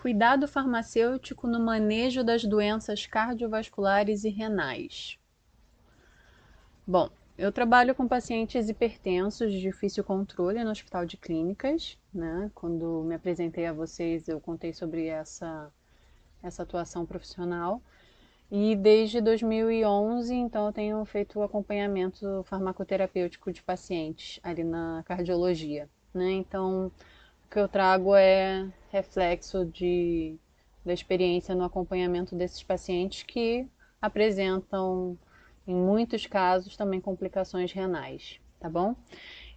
cuidado farmacêutico no manejo das doenças cardiovasculares e renais. Bom, eu trabalho com pacientes hipertensos de difícil controle no Hospital de Clínicas, né? Quando me apresentei a vocês, eu contei sobre essa atuação profissional. E desde 2011, então, eu tenho feito acompanhamento farmacoterapêutico de pacientes ali na cardiologia, né? Então, o que eu trago é reflexo da experiência no acompanhamento desses pacientes que apresentam, em muitos casos, também complicações renais, tá bom?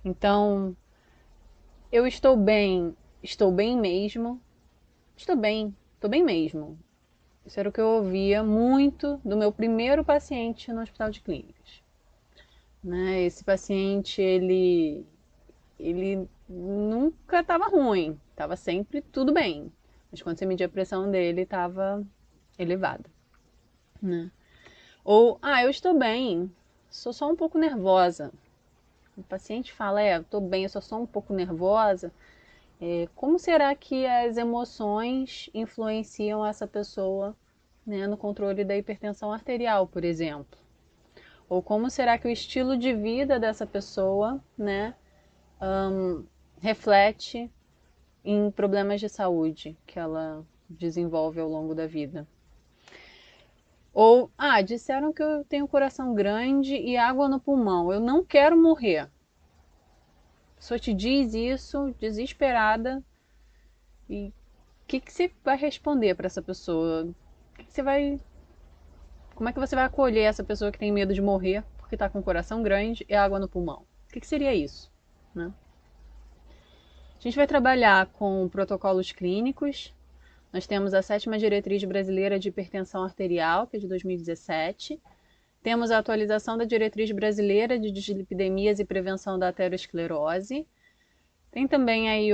Então, eu estou bem mesmo, estou bem mesmo. Isso era o que eu ouvia muito do meu primeiro paciente no Hospital de Clínicas. Né? Esse paciente, ele nunca estava ruim, estava sempre tudo bem. Mas quando você media a pressão dele, estava elevada. Né? Ou, eu estou bem, sou só um pouco nervosa. O paciente fala, eu estou bem, eu sou só um pouco nervosa. Como será que as emoções influenciam essa pessoa, né, no controle da hipertensão arterial, por exemplo? Ou como será que o estilo de vida dessa pessoa, né, reflete em problemas de saúde que ela desenvolve ao longo da vida? Ou, disseram que eu tenho coração grande e água no pulmão, eu não quero morrer. A pessoa te diz isso, desesperada, e o que você vai responder para essa pessoa? Como é que você vai acolher essa pessoa que tem medo de morrer porque está com o coração grande e água no pulmão? O que seria isso? Né? A gente vai trabalhar com protocolos clínicos. Nós temos a 7ª Diretriz Brasileira de Hipertensão Arterial, que é de 2017. Temos a atualização da Diretriz Brasileira de Dislipidemias e Prevenção da Aterosclerose. Tem também aí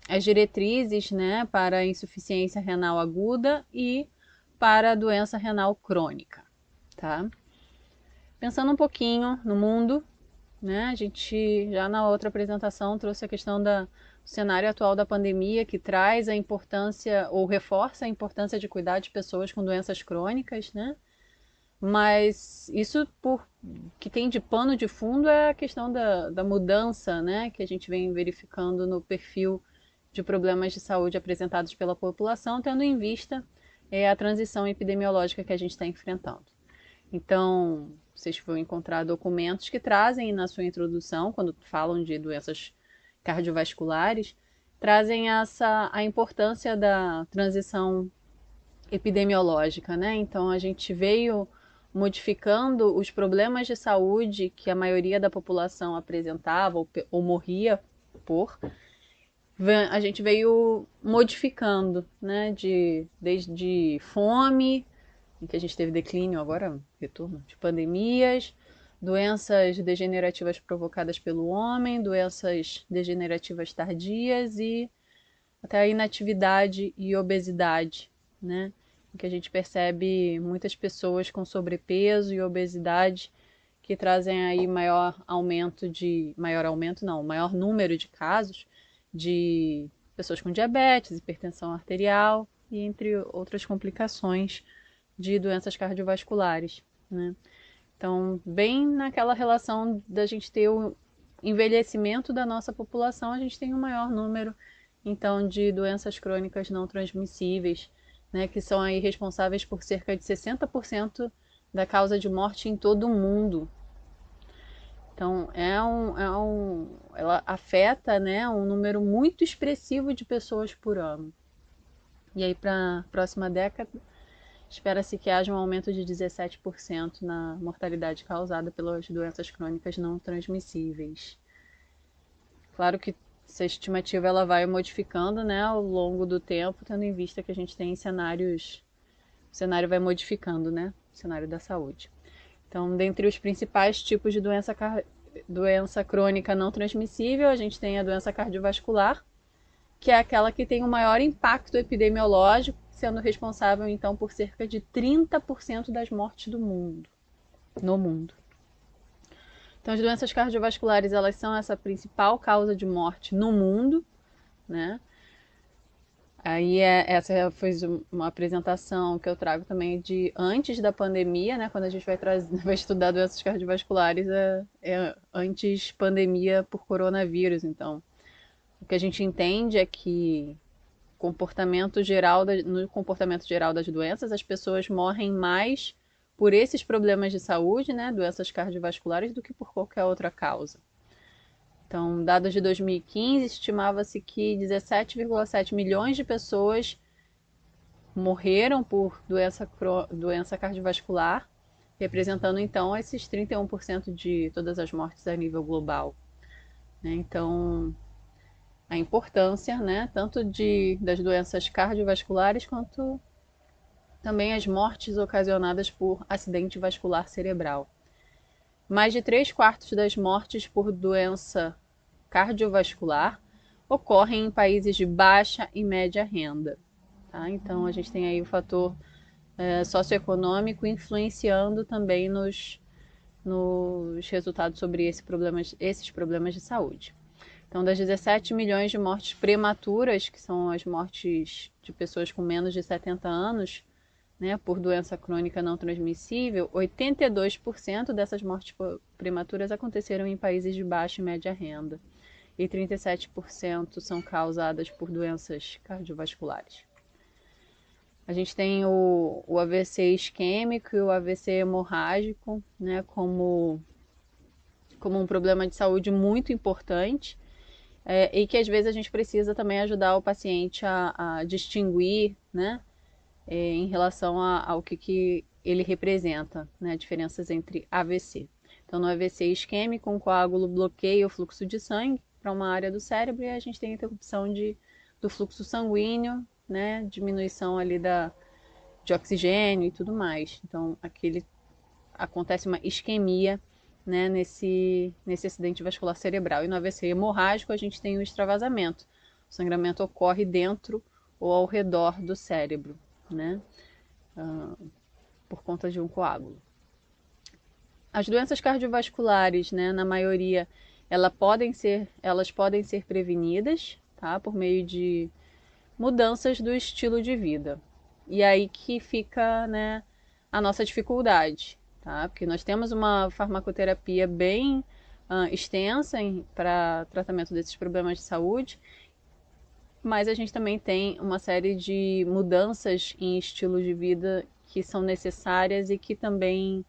as diretrizes, né, para a insuficiência renal aguda e para a doença renal crônica, tá? Pensando um pouquinho no mundo, né, a gente já na outra apresentação trouxe a questão do cenário atual da pandemia, que traz a importância ou reforça a importância de cuidar de pessoas com doenças crônicas, né? Mas isso que tem de pano de fundo é a questão da mudança, né, que a gente vem verificando no perfil de problemas de saúde apresentados pela população, tendo em vista a transição epidemiológica que a gente está enfrentando. Então, vocês vão encontrar documentos que trazem na sua introdução, quando falam de doenças cardiovasculares, trazem a importância da transição epidemiológica, né? Então, a gente veio modificando os problemas de saúde que a maioria da população apresentava ou morria por, a gente veio modificando, né? Desde fome, em que a gente teve declínio, agora retorno, de pandemias, doenças degenerativas provocadas pelo homem, doenças degenerativas tardias e até a inatividade e obesidade, né? Em que a gente percebe muitas pessoas com sobrepeso e obesidade que trazem aí maior número de casos de pessoas com diabetes, hipertensão arterial e entre outras complicações de doenças cardiovasculares, né? Então, bem naquela relação da gente ter o envelhecimento da nossa população, a gente tem um maior número, então, de doenças crônicas não transmissíveis, né, que são aí responsáveis por cerca de 60% da causa de morte em todo o mundo. Então, ela afeta, né, um número muito expressivo de pessoas por ano. E aí, para a próxima década, espera-se que haja um aumento de 17% na mortalidade causada pelas doenças crônicas não transmissíveis. Claro que essa estimativa ela vai modificando, né, ao longo do tempo, tendo em vista que a gente tem cenários, o cenário vai modificando, né, o cenário da saúde. Então, dentre os principais tipos de doença crônica não transmissível, a gente tem a doença cardiovascular, que é aquela que tem o maior impacto epidemiológico, sendo responsável então por cerca de 30% das mortes do mundo, no mundo. Então, as doenças cardiovasculares, elas são essa principal causa de morte no mundo, né? Aí essa foi uma apresentação que eu trago também de antes da pandemia, né? Quando a gente vai estudar doenças cardiovasculares, é antes pandemia por coronavírus. Então, o que a gente entende é que no comportamento geral das doenças, as pessoas morrem mais por esses problemas de saúde, né? Doenças cardiovasculares, do que por qualquer outra causa. Então, dados de 2015, estimava-se que 17,7 milhões de pessoas morreram por doença cardiovascular, representando então esses 31% de todas as mortes a nível global. Então, a importância, né, tanto das doenças cardiovasculares quanto também as mortes ocasionadas por acidente vascular cerebral. Mais de 3/4 das mortes por doença cardiovascular ocorrem em países de baixa e média renda. Tá? Então, a gente tem aí o fator socioeconômico influenciando também nos resultados sobre esses problemas de saúde. Então, das 17 milhões de mortes prematuras, que são as mortes de pessoas com menos de 70 anos, né, por doença crônica não transmissível, 82% dessas mortes prematuras aconteceram em países de baixa e média renda. E 37% são causadas por doenças cardiovasculares. A gente tem o AVC isquêmico e o AVC hemorrágico, né, como um problema de saúde muito importante, e que às vezes a gente precisa também ajudar o paciente a distinguir, né, em relação ao que ele representa, né, diferenças entre AVC. Então, no AVC isquêmico, um coágulo bloqueia o fluxo de sangue para uma área do cérebro e a gente tem interrupção do fluxo sanguíneo, né, diminuição ali de oxigênio e tudo mais. Então, acontece uma isquemia, né, nesse acidente vascular cerebral. E no AVC hemorrágico, a gente tem o extravasamento. O sangramento ocorre dentro ou ao redor do cérebro, né, por conta de um coágulo. As doenças cardiovasculares, né, na maioria, elas podem ser prevenidas, tá, por meio de mudanças do estilo de vida. E aí que fica, né, a nossa dificuldade, tá? Porque nós temos uma farmacoterapia bem extensa para tratamento desses problemas de saúde, mas a gente também tem uma série de mudanças em estilo de vida que são necessárias e que também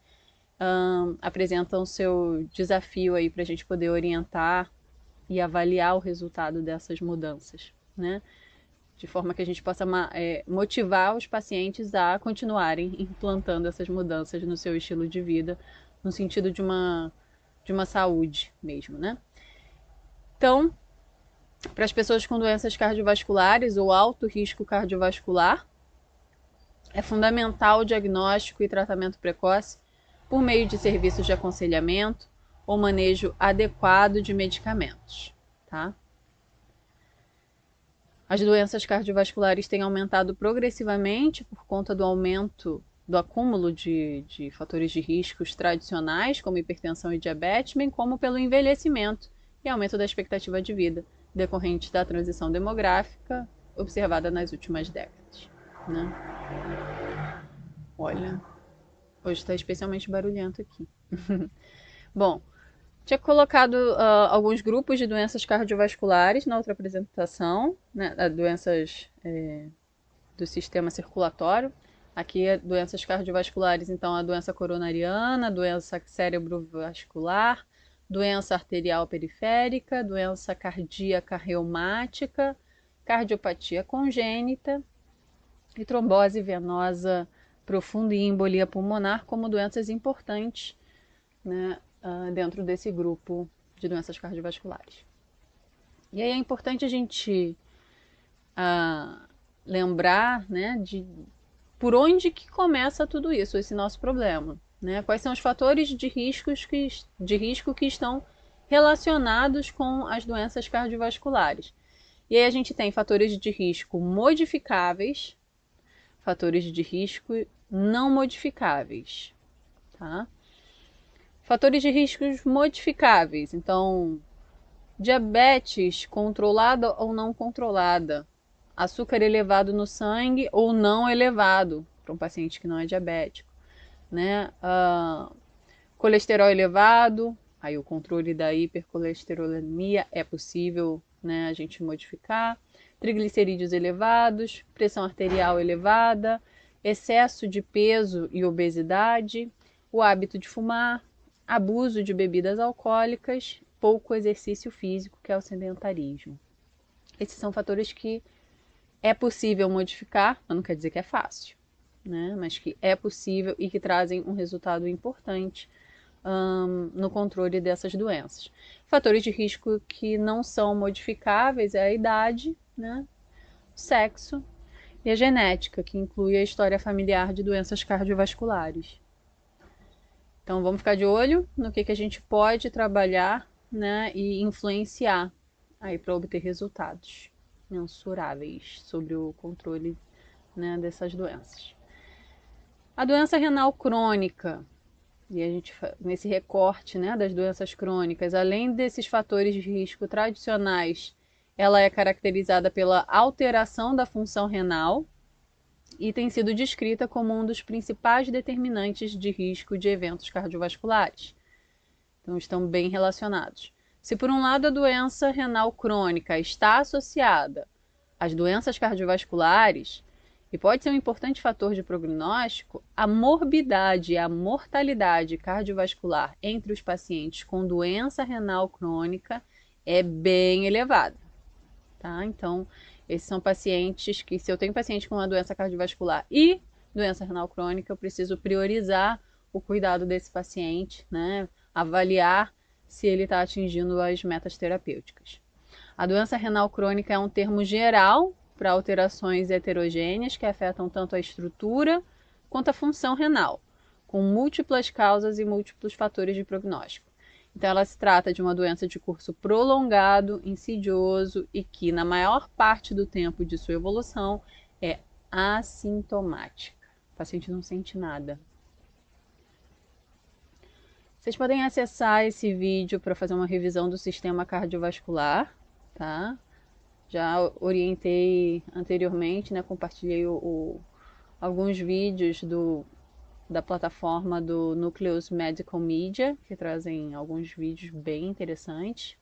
apresentam seu desafio aí para a gente poder orientar e avaliar o resultado dessas mudanças, né? De forma que a gente possa motivar os pacientes a continuarem implantando essas mudanças no seu estilo de vida, no sentido de uma saúde mesmo, né? Então, para as pessoas com doenças cardiovasculares ou alto risco cardiovascular, é fundamental o diagnóstico e tratamento precoce por meio de serviços de aconselhamento ou manejo adequado de medicamentos, tá? As doenças cardiovasculares têm aumentado progressivamente por conta do aumento do acúmulo de fatores de riscos tradicionais, como hipertensão e diabetes, bem como pelo envelhecimento e aumento da expectativa de vida, decorrente da transição demográfica observada nas últimas décadas, né? Olha, hoje está especialmente barulhento aqui. Bom, tinha colocado alguns grupos de doenças cardiovasculares na outra apresentação, né, doenças do sistema circulatório. Aqui é doenças cardiovasculares, então a doença coronariana, doença cerebrovascular, doença arterial periférica, doença cardíaca reumática, cardiopatia congênita e trombose venosa profunda e embolia pulmonar como doenças importantes, né, dentro desse grupo de doenças cardiovasculares. E aí é importante a gente lembrar, né, de por onde que começa tudo isso, esse nosso problema, né? Quais são os fatores de risco que estão relacionados com as doenças cardiovasculares. E aí a gente tem fatores de risco modificáveis, fatores de risco não modificáveis, tá? Fatores de riscos modificáveis, então, diabetes controlada ou não controlada, açúcar elevado no sangue ou não elevado, para um paciente que não é diabético, né? Colesterol elevado, aí o controle da hipercolesterolemia é possível, né, a gente modificar. Triglicerídeos elevados, pressão arterial elevada, excesso de peso e obesidade, o hábito de fumar, abuso de bebidas alcoólicas, pouco exercício físico, que é o sedentarismo. Esses são fatores que é possível modificar, mas não quer dizer que é fácil, né? Mas que é possível e que trazem um resultado importante no controle dessas doenças. Fatores de risco que não são modificáveis é a idade, né? O sexo e a genética, que inclui a história familiar de doenças cardiovasculares. Então vamos ficar de olho no que a gente pode trabalhar, né, e influenciar aí para obter resultados mensuráveis sobre o controle, né, dessas doenças. A doença renal crônica, e a gente, nesse recorte, né, das doenças crônicas, além desses fatores de risco tradicionais, ela é caracterizada pela alteração da função renal e tem sido descrita como um dos principais determinantes de risco de eventos cardiovasculares. Então, estão bem relacionados. Se por um lado a doença renal crônica está associada às doenças cardiovasculares, e pode ser um importante fator de prognóstico, a morbidade e a mortalidade cardiovascular entre os pacientes com doença renal crônica é bem elevada. Tá? Então, esses são pacientes que, se eu tenho paciente com uma doença cardiovascular e doença renal crônica, eu preciso priorizar o cuidado desse paciente, né? Avaliar se ele está atingindo as metas terapêuticas. A doença renal crônica é um termo geral para alterações heterogêneas que afetam tanto a estrutura quanto a função renal, com múltiplas causas e múltiplos fatores de prognóstico. Então, ela se trata de uma doença de curso prolongado, insidioso e que, na maior parte do tempo de sua evolução, é assintomática. O paciente não sente nada. Vocês podem acessar esse vídeo para fazer uma revisão do sistema cardiovascular, tá? Já orientei anteriormente, né? Compartilhei alguns vídeos da plataforma do Nucleus Medical Media, que trazem alguns vídeos bem interessantes.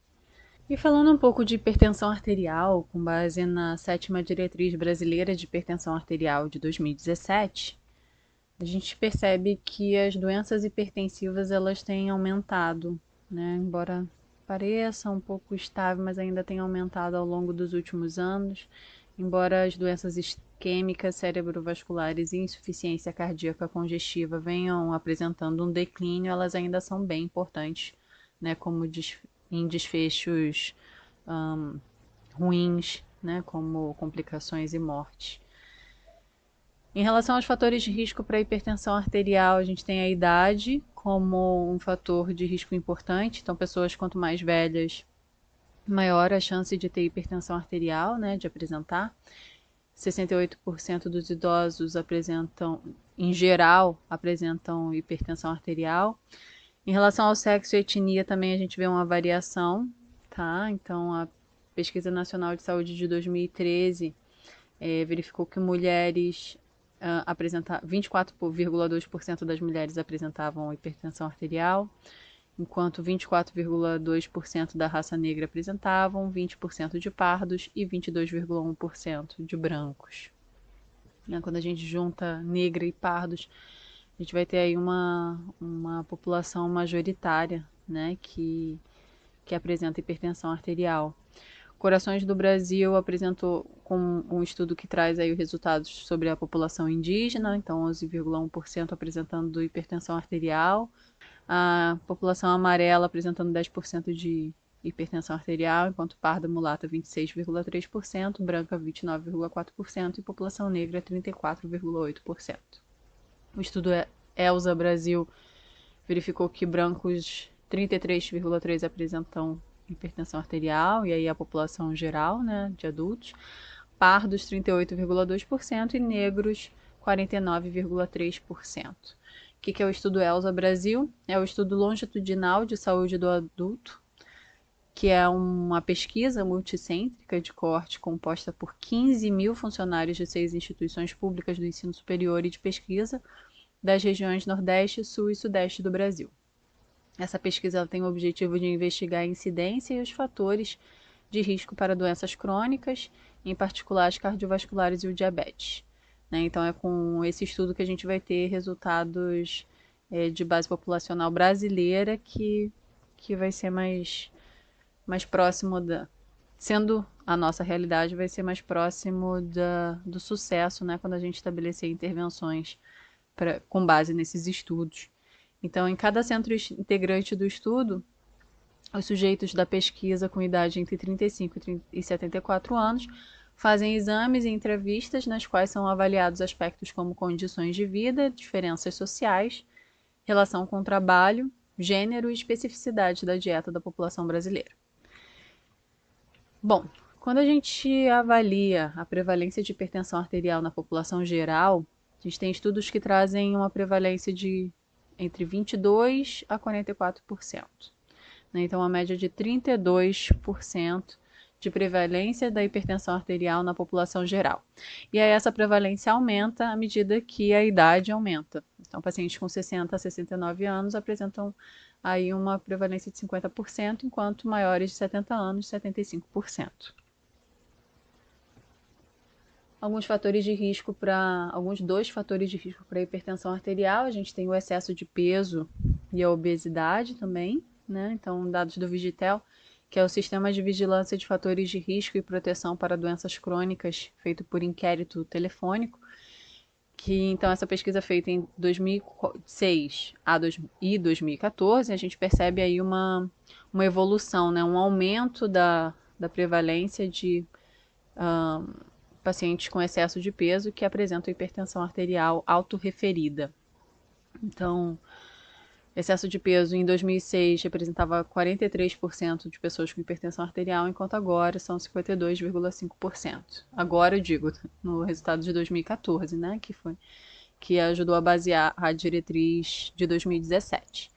E falando um pouco de hipertensão arterial, com base na 7ª Diretriz Brasileira de Hipertensão Arterial de 2017, a gente percebe que as doenças hipertensivas elas têm aumentado, né? Embora pareça um pouco estável, mas ainda tem aumentado ao longo dos últimos anos. Embora as doenças isquêmicas, cerebrovasculares e insuficiência cardíaca congestiva venham apresentando um declínio, elas ainda são bem importantes, né, como em desfechos ruins, né, como complicações e morte. Em relação aos fatores de risco para a hipertensão arterial, a gente tem a idade como um fator de risco importante. Então, pessoas quanto mais velhas, maior a chance de ter hipertensão arterial, né, de apresentar. 68% dos idosos apresentam, em geral, apresentam hipertensão arterial. Em relação ao sexo e etnia, também a gente vê uma variação, tá? Então, a Pesquisa Nacional de Saúde de 2013 verificou que mulheres 24,2% das mulheres apresentavam hipertensão arterial, enquanto 24,2% da raça negra apresentavam, 20% de pardos e 22,1% de brancos. Quando a gente junta negra e pardos, a gente vai ter aí uma população majoritária, né, que apresenta hipertensão arterial. Corações do Brasil apresentou com um estudo que traz aí os resultados sobre a população indígena, então 11,1% apresentando hipertensão arterial, a população amarela apresentando 10% de hipertensão arterial, enquanto parda mulata 26,3%, branca 29,4% e população negra 34,8%. O estudo ELSA Brasil verificou que brancos 33,3% apresentam hipertensão arterial, e aí a população geral, né, de adultos, pardos 38,2% e negros 49,3%. O que é o estudo ELSA Brasil? É o estudo longitudinal de saúde do adulto, que é uma pesquisa multicêntrica de coorte composta por 15 mil funcionários de 6 instituições públicas do ensino superior e de pesquisa das regiões Nordeste, Sul e Sudeste do Brasil. Essa pesquisa tem o objetivo de investigar a incidência e os fatores de risco para doenças crônicas, em particular as cardiovasculares e o diabetes. Então é com esse estudo que a gente vai ter resultados de base populacional brasileira que vai ser mais próximo sendo a nossa realidade, vai ser mais próximo do sucesso, né, quando a gente estabelecer intervenções com base nesses estudos. Então, em cada centro integrante do estudo, os sujeitos da pesquisa com idade entre 35 e 74 anos fazem exames e entrevistas nas quais são avaliados aspectos como condições de vida, diferenças sociais, relação com o trabalho, gênero e especificidade da dieta da população brasileira. Bom, quando a gente avalia a prevalência de hipertensão arterial na população geral, a gente tem estudos que trazem uma prevalência de entre 22% a 44%. Então, uma média de 32% de prevalência da hipertensão arterial na população geral. E aí essa prevalência aumenta à medida que a idade aumenta. Então, pacientes com 60 a 69 anos apresentam aí uma prevalência de 50%, enquanto maiores de 70 anos, 75%. Alguns dois fatores de risco para a hipertensão arterial, a gente tem o excesso de peso e a obesidade também, né? Então, dados do Vigitel, que é o Sistema de Vigilância de Fatores de Risco e Proteção para Doenças Crônicas, feito por inquérito telefônico, que então essa pesquisa feita em 2006 e 2014, a gente percebe aí uma evolução, né? Um aumento da prevalência de pacientes com excesso de peso que apresentam hipertensão arterial autorreferida. Então, excesso de peso em 2006 representava 43% de pessoas com hipertensão arterial, enquanto agora são 52,5%. Agora eu digo, no resultado de 2014, né, que ajudou a basear a diretriz de 2017.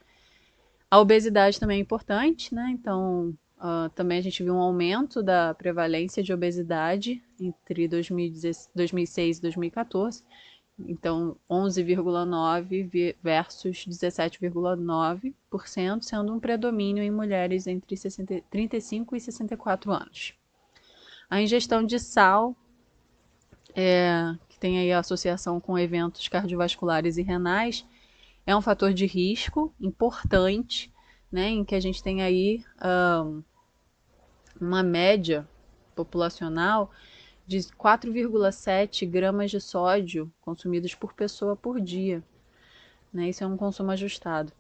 A obesidade também é importante, né, então também a gente viu um aumento da prevalência de obesidade entre 2006 e 2014, então 11,9% versus 17,9%, sendo um predomínio em mulheres entre 35 e 64 anos. A ingestão de sal, que tem aí a associação com eventos cardiovasculares e renais, é um fator de risco importante, né, em que a gente tem aí uma média populacional de 4,7 gramas de sódio consumidos por pessoa por dia. Né? Isso é um consumo ajustado.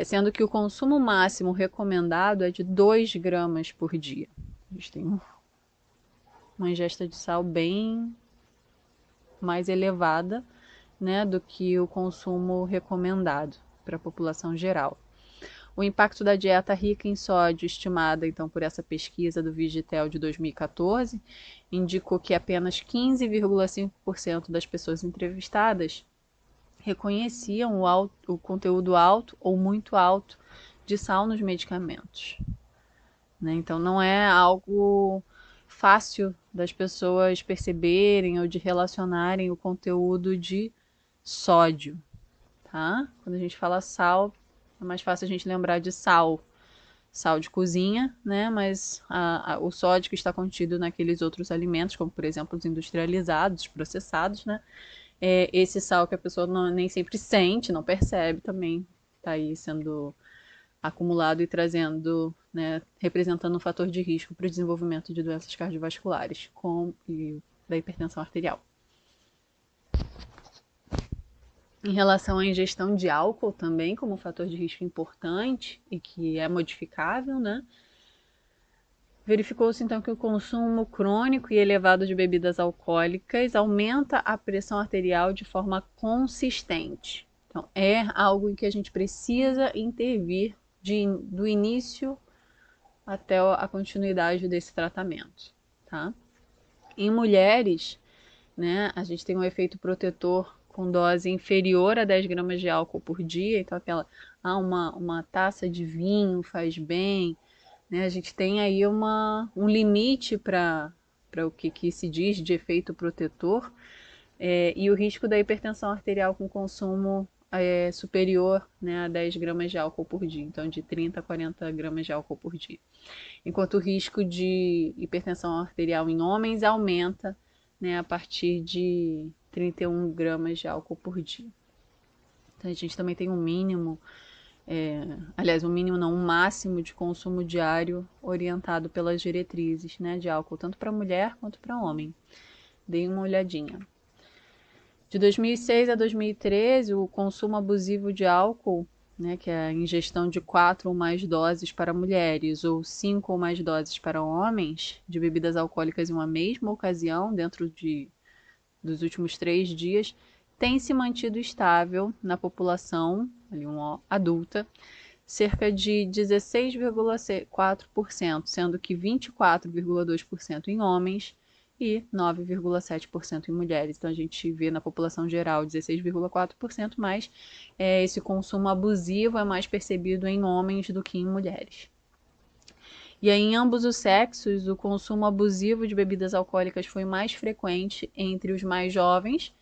Sendo que o consumo máximo recomendado é de 2 gramas por dia. A gente tem uma ingesta de sal bem mais elevada, né, do que o consumo recomendado para a população geral. O impacto da dieta rica em sódio, estimada então por essa pesquisa do Vigitel de 2014, indicou que apenas 15,5% das pessoas entrevistadas reconheciam o conteúdo alto ou muito alto de sal nos medicamentos. Né? Então não é algo fácil das pessoas perceberem ou de relacionarem o conteúdo de sódio. Tá? Quando a gente fala sal, é mais fácil a gente lembrar de sal de cozinha, né? Mas o sódio que está contido naqueles outros alimentos, como por exemplo os industrializados, os processados, né? Esse sal que a pessoa nem sempre sente, não percebe também, está aí sendo acumulado e trazendo, né, representando um fator de risco para o desenvolvimento de doenças cardiovasculares e da hipertensão arterial. Em relação à ingestão de álcool também, como um fator de risco importante e que é modificável, né? Verificou-se então que o consumo crônico e elevado de bebidas alcoólicas aumenta a pressão arterial de forma consistente. Então, é algo em que a gente precisa intervir do início até a continuidade desse tratamento, tá? Em mulheres, né, a gente tem um efeito protetor com dose inferior a 10 gramas de álcool por dia, então uma taça de vinho faz bem, né? A gente tem aí um limite para o que se diz de efeito protetor, e o risco da hipertensão arterial com consumo superior, né, a 10 gramas de álcool por dia, então de 30 a 40 gramas de álcool por dia. Enquanto o risco de hipertensão arterial em homens aumenta, né, a partir de 31 gramas de álcool por dia. Então a gente também tem um mínimo, aliás, um mínimo não, um máximo de consumo diário orientado pelas diretrizes, né, de álcool, tanto para mulher quanto para homem. Dei uma olhadinha. De 2006 a 2013, o consumo abusivo de álcool, né, que é a ingestão de 4 ou mais doses para mulheres ou 5 ou mais doses para homens de bebidas alcoólicas em uma mesma ocasião, dentro dos últimos 3 dias, tem se mantido estável na população adulta, cerca de 16,4%, sendo que 24,2% em homens e 9,7% em mulheres. Então a gente vê na população geral 16,4%, mas esse consumo abusivo é mais percebido em homens do que em mulheres. E aí, em ambos os sexos, o consumo abusivo de bebidas alcoólicas foi mais frequente entre os mais jovens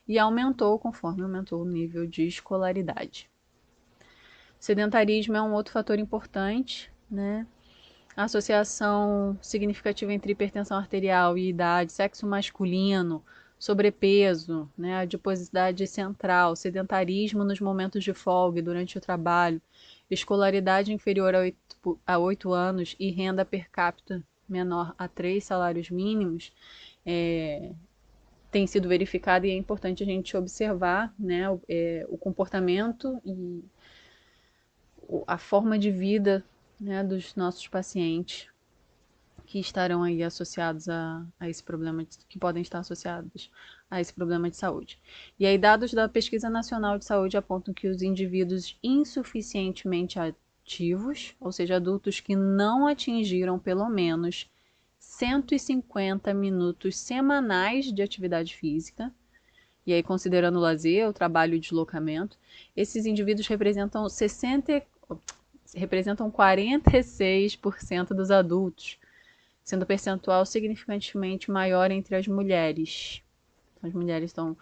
e aumentou conforme aumentou o nível de escolaridade. Sedentarismo é um outro fator importante, né? A associação significativa entre hipertensão arterial e idade, sexo masculino, sobrepeso, né, adiposidade central, sedentarismo nos momentos de folga e durante o trabalho, escolaridade inferior a 8 anos e renda per capita menor a 3 salários mínimos, tem sido verificado e é importante a gente observar, né, o comportamento e a forma de vida, né, dos nossos pacientes que estarão aí associados a esse problema, que podem estar associados a esse problema de saúde. E aí, dados da Pesquisa Nacional de Saúde apontam que os indivíduos insuficientemente ativos, ou seja, adultos que não atingiram pelo menos 150 minutos semanais de atividade física, e aí considerando o lazer, o trabalho e o deslocamento, esses indivíduos representam 46% dos adultos, sendo o percentual significantemente maior entre as mulheres. As mulheres estão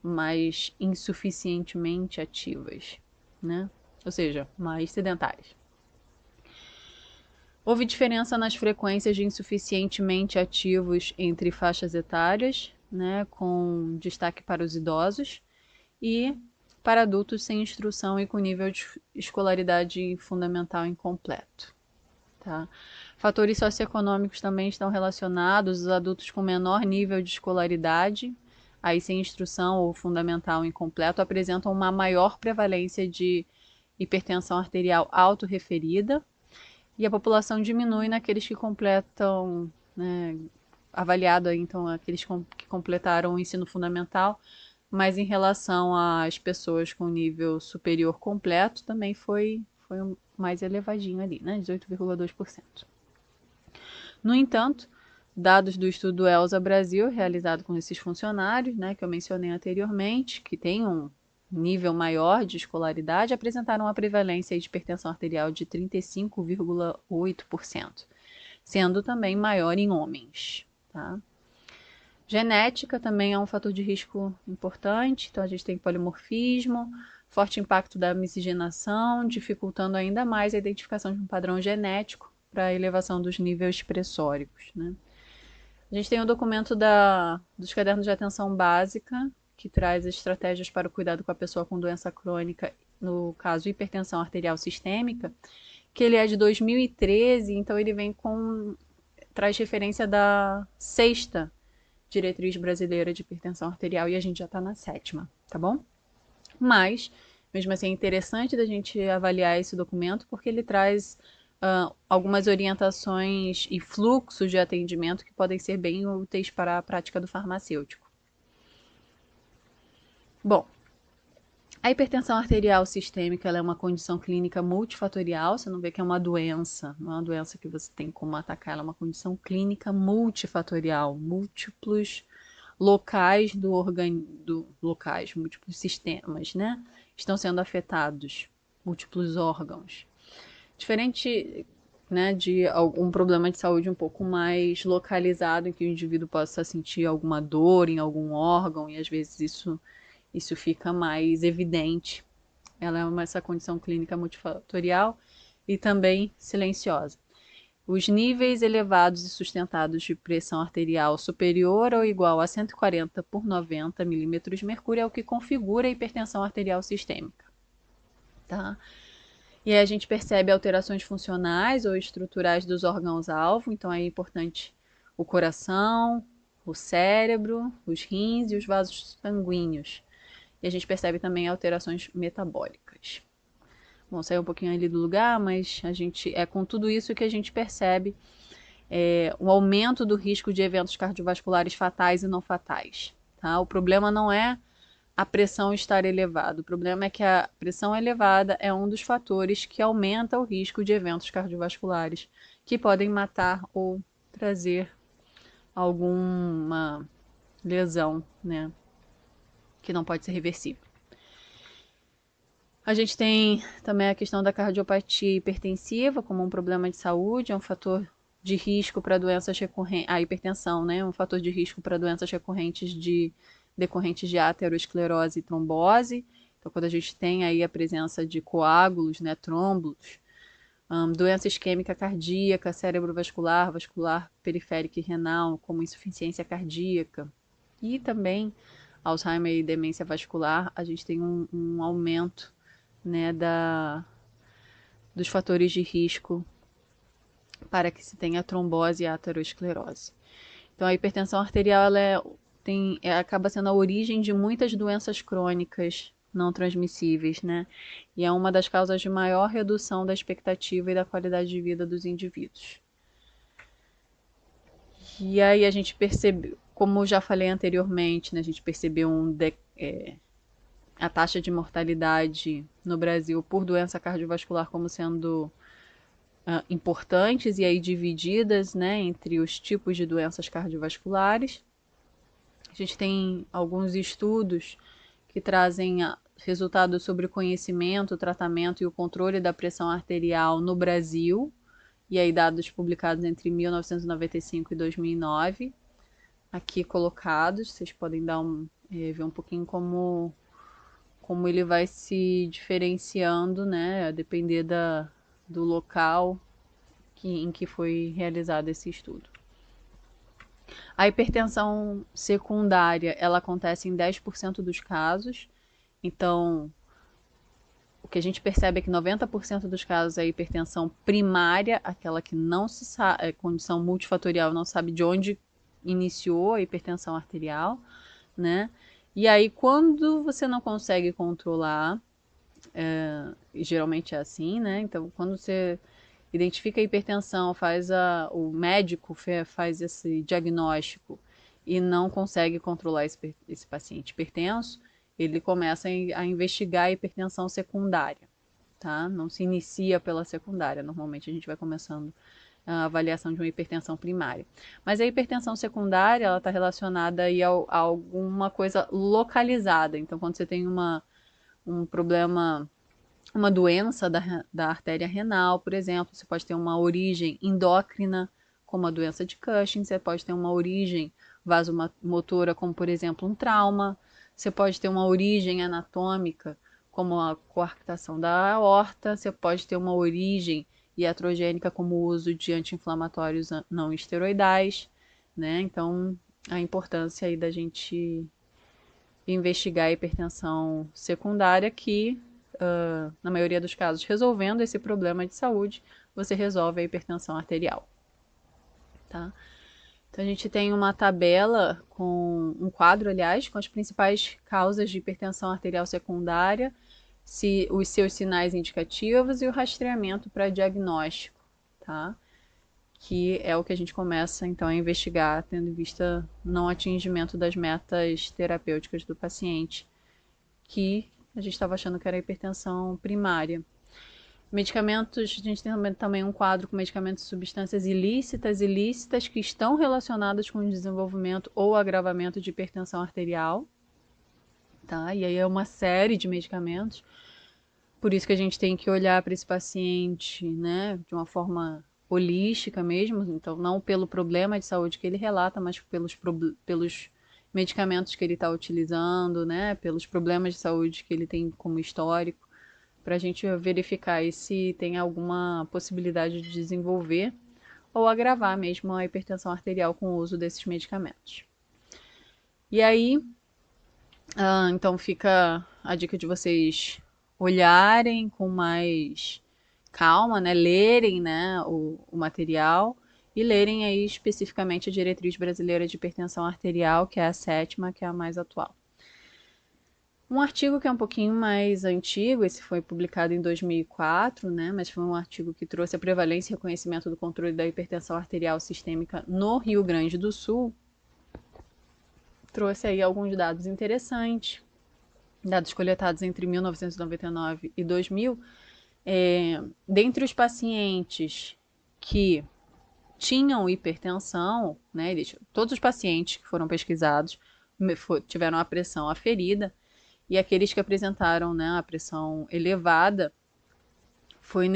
mais insuficientemente ativas, né? Ou seja, mais sedentárias. Houve diferença nas frequências de insuficientemente ativos entre faixas etárias, né, com destaque para os idosos, e para adultos sem instrução e com nível de escolaridade fundamental incompleto. Tá? Fatores socioeconômicos também estão relacionados. Os adultos com menor nível de escolaridade, aí sem instrução ou fundamental incompleto, apresentam uma maior prevalência de hipertensão arterial autorreferida, e a população diminui naqueles que completam, né, avaliado aí, então aqueles que completaram o ensino fundamental, mas em relação às pessoas com nível superior completo, também foi mais elevadinho ali, né, 18,2%. No entanto, dados do estudo ELSA Brasil, realizado com esses funcionários, né, que eu mencionei anteriormente, que tem um nível maior de escolaridade, apresentaram uma prevalência de hipertensão arterial de 35,8%, sendo também maior em homens. Tá? Genética também é um fator de risco importante, então a gente tem polimorfismo, forte impacto da miscigenação, dificultando ainda mais a identificação de um padrão genético para a elevação dos níveis expressóricos. Né? A gente tem o documento dos cadernos de atenção básica, que traz estratégias para o cuidado com a pessoa com doença crônica, no caso hipertensão arterial sistêmica, que ele é de 2013, então ele traz referência da 6ª diretriz brasileira de hipertensão arterial e a gente já está na 7ª, tá bom? Mas, mesmo assim, é interessante da gente avaliar esse documento porque ele traz algumas orientações e fluxos de atendimento que podem ser bem úteis para a prática do farmacêutico. Bom, a hipertensão arterial sistêmica ela é uma condição clínica multifatorial, você não vê que é uma doença, não é uma doença que você tem como atacar, ela é uma condição clínica multifatorial, múltiplos locais múltiplos sistemas, né, estão sendo afetados, múltiplos órgãos. Diferente, né, de algum problema de saúde um pouco mais localizado, em que o indivíduo possa sentir alguma dor em algum órgão, e às vezes isso fica mais evidente. Ela é essa condição clínica multifatorial e também silenciosa. Os níveis elevados e sustentados de pressão arterial superior ou igual a 140 por 90 milímetros de mercúrio é o que configura a hipertensão arterial sistêmica. Tá? E aí a gente percebe alterações funcionais ou estruturais dos órgãos-alvo, então é importante o coração, o cérebro, os rins e os vasos sanguíneos. E a gente percebe também alterações metabólicas. Bom, saiu um pouquinho ali do lugar, mas é com tudo isso que a gente percebe o aumento do risco de eventos cardiovasculares fatais e não fatais. Tá? O problema não é a pressão estar elevada, o problema é que a pressão elevada é um dos fatores que aumenta o risco de eventos cardiovasculares que podem matar ou trazer alguma lesão, né, que não pode ser reversível. A gente tem também a questão da cardiopatia hipertensiva como um problema de saúde, é um fator de risco para doenças recorrentes, a hipertensão, né, um fator de risco para doenças recorrentes decorrentes de aterosclerose e trombose. Então, quando a gente tem aí a presença de coágulos, né, trombolos, doença isquêmica cardíaca, cerebrovascular, vascular periférica e renal, como insuficiência cardíaca, e também Alzheimer e demência vascular, a gente tem um aumento, né, dos fatores de risco para que se tenha trombose e aterosclerose. Então, a hipertensão arterial acaba sendo a origem de muitas doenças crônicas não transmissíveis, né? E é uma das causas de maior redução da expectativa e da qualidade de vida dos indivíduos. E aí a gente percebe, como eu já falei anteriormente, né, a gente percebeu a taxa de mortalidade no Brasil por doença cardiovascular como sendo importantes e aí divididas, né, entre os tipos de doenças cardiovasculares. A gente tem alguns estudos que trazem resultados sobre o conhecimento, o tratamento e o controle da pressão arterial no Brasil, e aí dados publicados entre 1995 e 2009, aqui colocados. Vocês podem ver um pouquinho como ele vai se diferenciando, né, a depender do local em que foi realizado esse estudo. A hipertensão secundária, ela acontece em 10% dos casos. Então, o que a gente percebe é que 90% dos casos é hipertensão primária, aquela que não se sabe, condição multifatorial, não sabe de onde iniciou a hipertensão arterial, né? E aí, quando você não consegue controlar, geralmente é assim, né? Então, quando você identifica a hipertensão, o médico faz esse diagnóstico e não consegue controlar esse paciente hipertenso, ele começa a investigar a hipertensão secundária, tá? Não se inicia pela secundária, normalmente a gente vai começando a avaliação de uma hipertensão primária. Mas a hipertensão secundária, ela está relacionada aí a alguma coisa localizada. Então, quando você tem um problema, uma doença da artéria renal, por exemplo, você pode ter uma origem endócrina, como a doença de Cushing, você pode ter uma origem vasomotora, como por exemplo um trauma, você pode ter uma origem anatômica, como a coarctação da aorta, você pode ter uma origem iatrogênica, como o uso de anti-inflamatórios não esteroidais, né? Então, a importância aí da gente investigar a hipertensão secundária que, na maioria dos casos, resolvendo esse problema de saúde, você resolve a hipertensão arterial. Tá? Então, a gente tem uma tabela um quadro, aliás, com as principais causas de hipertensão arterial secundária, os seus sinais indicativos e o rastreamento para diagnóstico, tá? Que é o que a gente começa, então, a investigar, tendo em vista não atingimento das metas terapêuticas do paciente, que a gente estava achando que era hipertensão primária. Medicamentos, a gente tem também um quadro com medicamentos e substâncias ilícitas que estão relacionadas com o desenvolvimento ou agravamento de hipertensão arterial, tá? E aí é uma série de medicamentos, por isso que a gente tem que olhar para esse paciente, né, de uma forma holística mesmo, então não pelo problema de saúde que ele relata, mas pelos medicamentos que ele está utilizando, né, pelos problemas de saúde que ele tem como histórico, para a gente verificar se tem alguma possibilidade de desenvolver ou agravar mesmo a hipertensão arterial com o uso desses medicamentos. E aí, então fica a dica de vocês olharem com mais calma, né, lerem, né, o material e lerem aí especificamente a Diretriz Brasileira de Hipertensão Arterial, que é a 7ª, que é a mais atual. Um artigo que é um pouquinho mais antigo, esse foi publicado em 2004, né, mas foi um artigo que trouxe a prevalência e reconhecimento do controle da hipertensão arterial sistêmica no Rio Grande do Sul. Trouxe aí alguns dados interessantes, dados coletados entre 1999 e 2000, dentre os pacientes que tinham hipertensão, né, todos os pacientes que foram pesquisados tiveram a pressão aferida, e aqueles que apresentaram, né, a pressão elevada foi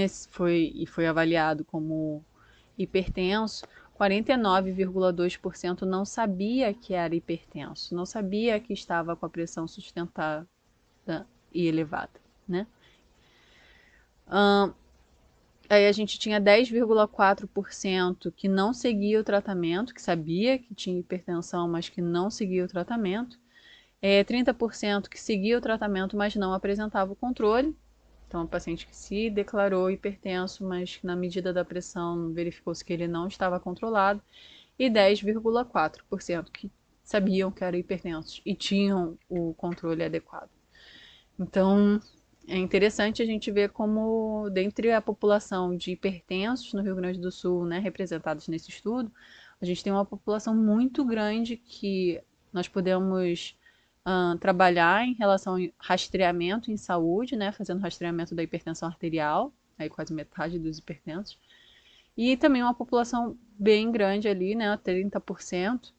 avaliado como hipertenso. 49,2% não sabia que era hipertenso, não sabia que estava com a pressão sustentada e elevada, né? Aí a gente tinha 10,4% que não seguia o tratamento, que sabia que tinha hipertensão, mas que não seguia o tratamento. 30% que seguia o tratamento, mas não apresentava o controle. Então, o paciente que se declarou hipertenso, mas que na medida da pressão verificou-se que ele não estava controlado. E 10,4% que sabiam que eram hipertensos e tinham o controle adequado. Então, é interessante a gente ver como, dentre a população de hipertensos no Rio Grande do Sul, né, representados nesse estudo, a gente tem uma população muito grande que nós podemos trabalhar em relação ao rastreamento em saúde, né, fazendo rastreamento da hipertensão arterial, aí quase metade dos hipertensos, e também uma população bem grande ali, né, 30%,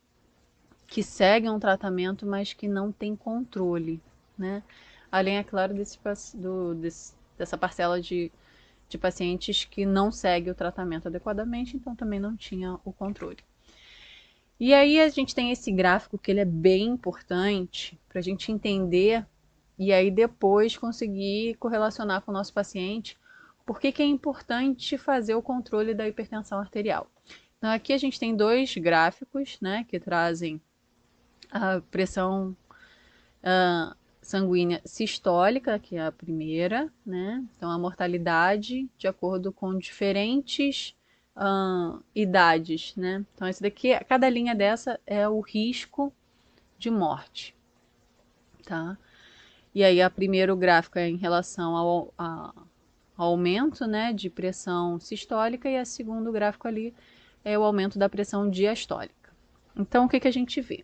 que seguem um tratamento, mas que não tem controle, né, além, é claro, dessa parcela de pacientes que não segue o tratamento adequadamente, então também não tinha o controle. E aí a gente tem esse gráfico que ele é bem importante para a gente entender e aí depois conseguir correlacionar com o nosso paciente por que é importante fazer o controle da hipertensão arterial. Então aqui a gente tem dois gráficos, né, que trazem a pressão sanguínea sistólica, que é a primeira, né? Então a mortalidade de acordo com diferentes idades, né? Então esse daqui, cada linha dessa é o risco de morte, tá? E aí a primeiro gráfico é em relação ao aumento, né, de pressão sistólica, e a segundo gráfico ali é o aumento da pressão diastólica. Então o que a gente vê?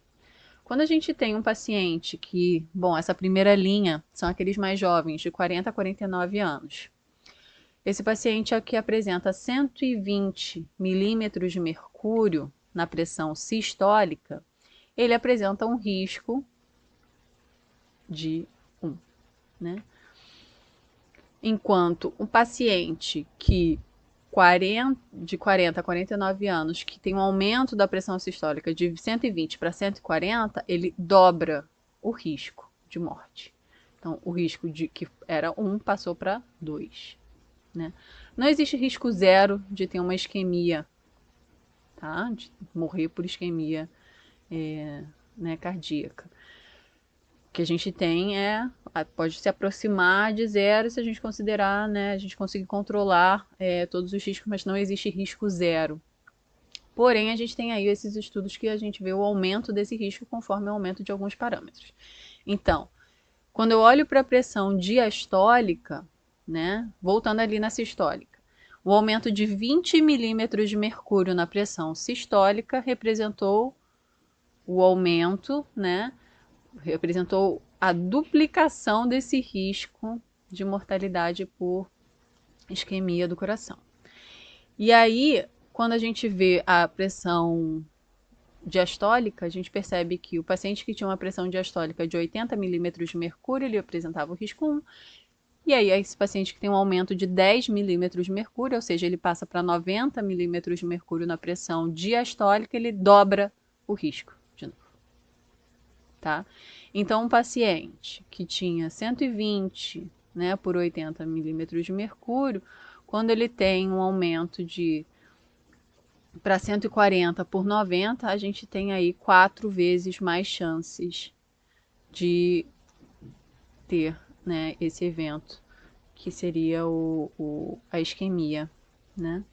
Quando a gente tem um paciente que, bom, essa primeira linha são aqueles mais jovens, de 40 a 49 anos. Esse paciente é o que apresenta 120 milímetros de mercúrio na pressão sistólica, ele apresenta um risco de 1, né? Enquanto um paciente de 40 a 49 anos, que tem um aumento da pressão sistólica de 120 para 140, ele dobra o risco de morte. Então, o risco que era 1 passou para 2. Né? Não existe risco zero de ter uma isquemia, tá? De morrer por isquemia né, cardíaca. O que a gente tem pode se aproximar de zero se a gente considerar, né, a gente conseguir controlar todos os riscos, mas não existe risco zero. Porém, a gente tem aí esses estudos que a gente vê o aumento desse risco conforme o aumento de alguns parâmetros. Então, quando eu olho para a pressão diastólica, né, voltando ali na sistólica, o aumento de 20 milímetros de mercúrio na pressão sistólica representou o aumento, né, representou a duplicação desse risco de mortalidade por isquemia do coração. E aí, quando a gente vê a pressão diastólica, a gente percebe que o paciente que tinha uma pressão diastólica de 80 milímetros de mercúrio, ele apresentava o risco 1, E aí, esse paciente que tem um aumento de 10 milímetros de mercúrio, ou seja, ele passa para 90 milímetros de mercúrio na pressão diastólica, ele dobra o risco de novo, tá? Então, um paciente que tinha 120, né, por 80 milímetros de mercúrio, quando ele tem um aumento de para 140 por 90, a gente tem aí 4 vezes mais chances de ter, né, esse evento, que seria a isquemia, né?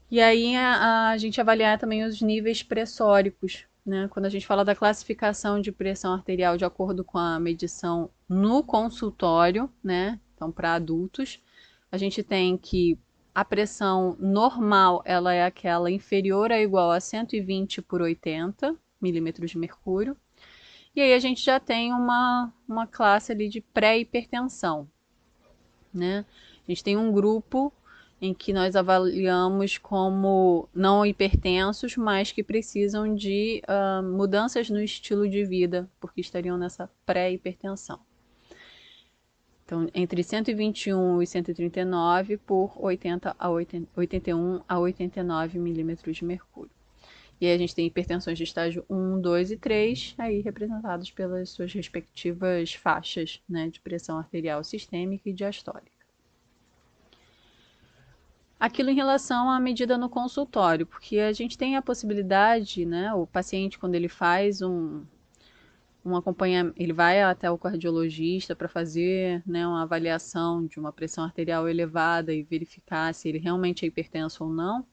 E aí a gente avaliar também os níveis pressóricos, né? Quando a gente fala da classificação de pressão arterial de acordo com a medição no consultório, né? Então, para adultos, a gente tem que a pressão normal, ela é aquela inferior ou igual a 120 por 80 milímetros de mercúrio. E aí a gente já tem uma classe ali de pré-hipertensão, né? A gente tem um grupo em que nós avaliamos como não hipertensos, mas que precisam de mudanças no estilo de vida, porque estariam nessa pré-hipertensão. Então, entre 121 e 139 por 81 a 89 milímetros de mercúrio. E aí a gente tem hipertensões de estágio 1, 2 e 3, aí representados pelas suas respectivas faixas, né, de pressão arterial sistêmica e diastólica. Aquilo em relação à medida no consultório, porque a gente tem a possibilidade, né, o paciente quando ele faz um acompanhamento, ele vai até o cardiologista para fazer, né, uma avaliação de uma pressão arterial elevada e verificar se ele realmente é hipertenso ou não.